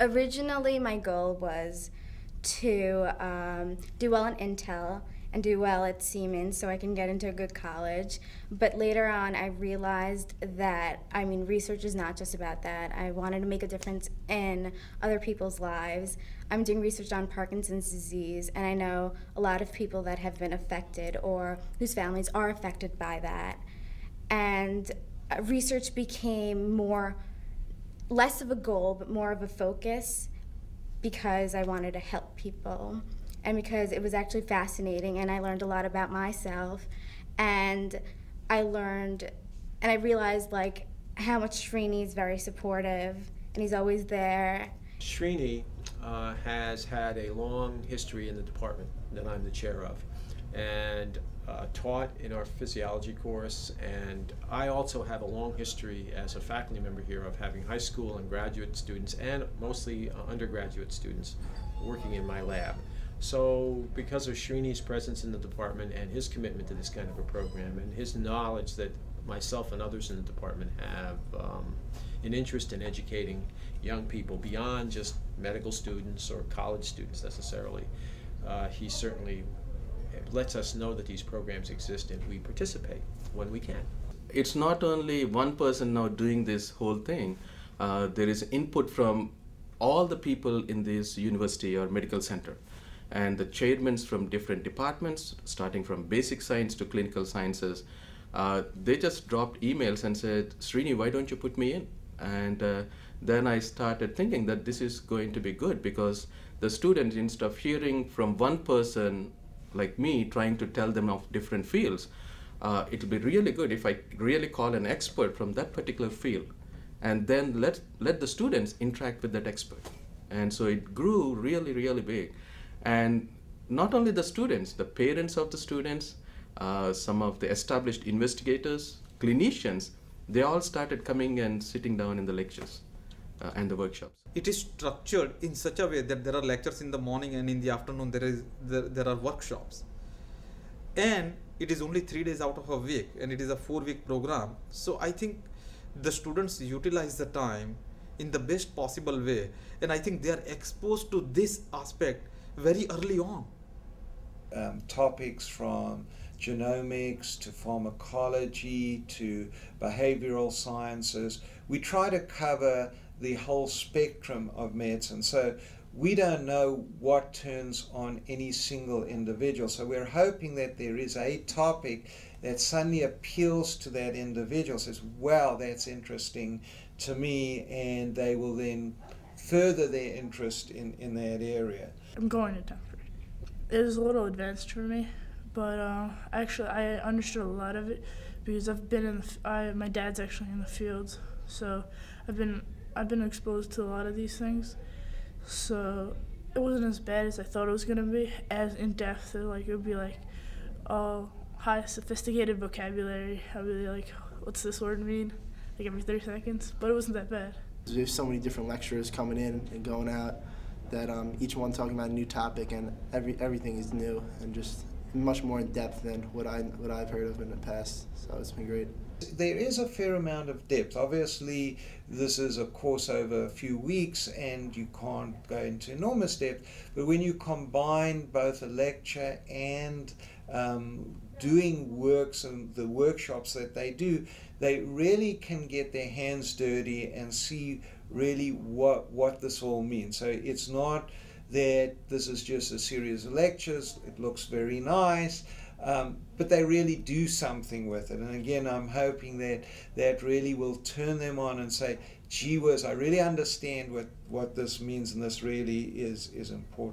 Originally, my goal was to do well in Intel and do well at Siemens so I can get into a good college. But later on, I realized that, research is not just about that. I wanted to make a difference in other people's lives. I'm doing research on Parkinson's disease, and I know a lot of people that have been affected or whose families are affected by that. And research became less of a goal, but more of a focus, because I wanted to help people and because it was actually fascinating, and I learned a lot about myself, and I realized how much Srini is very supportive and he's always there. Srini has had a long history in the department that I'm the chair of, and taught in our physiology course, and I also have a long history as a faculty member here of having high school and graduate students and mostly undergraduate students working in my lab. So because of Srini's presence in the department and his commitment to this kind of a program and his knowledge that myself and others in the department have an interest in educating young people beyond just medical students or college students necessarily, he certainly lets us know that these programs exist and we participate when we can. It's not only one person now doing this whole thing. There is input from all the people in this university or medical center, and the chairmen from different departments, starting from basic science to clinical sciences. They just dropped emails and said, Srini, why don't you put me in? And then I started thinking that this is going to be good, because the students, instead of hearing from one person like me trying to tell them of different fields, it'll be really good if I really call an expert from that particular field, and then let the students interact with that expert. And so it grew really, really big. And not only the students, the parents of the students, some of the established investigators, clinicians, they all started coming and sitting down in the lectures and the workshops. It is structured in such a way that there are lectures in the morning, and in the afternoon there are workshops. And it is only 3 days out of a week, and it is a 4-week program. So I think the students utilize the time in the best possible way, and I think they are exposed to this aspect very early on. Topics from genomics to pharmacology to behavioral sciences. We try to cover the whole spectrum of medicine. So we don't know what turns on any single individual. So we're hoping that there is a topic that suddenly appeals to that individual, says, wow, that's interesting to me, and they will then further their interest in that area. I'm going to 10th grade. It was a little advanced for me, but actually I understood a lot of it because I've been my dad's actually in the field, so I've been exposed to a lot of these things. So it wasn't as bad as I thought it was gonna be, as in depth. It would be high sophisticated vocabulary. I'd be like, what's this word mean? Every 30 seconds, but it wasn't that bad. There's so many different lecturers coming in and going out that each one talking about a new topic, and everything is new and just much more in depth than what I've heard of in the past. So it's been great. There is a fair amount of depth. Obviously, this is a course over a few weeks and you can't go into enormous depth, but when you combine both a lecture and doing works and the workshops that they do, they really can get their hands dirty and see really what this all means. So it's not that this is just a series of lectures. It looks very nice, but they really do something with it. And again, I'm hoping that really will turn them on and say, gee whiz, I really understand what this means, and this really is important.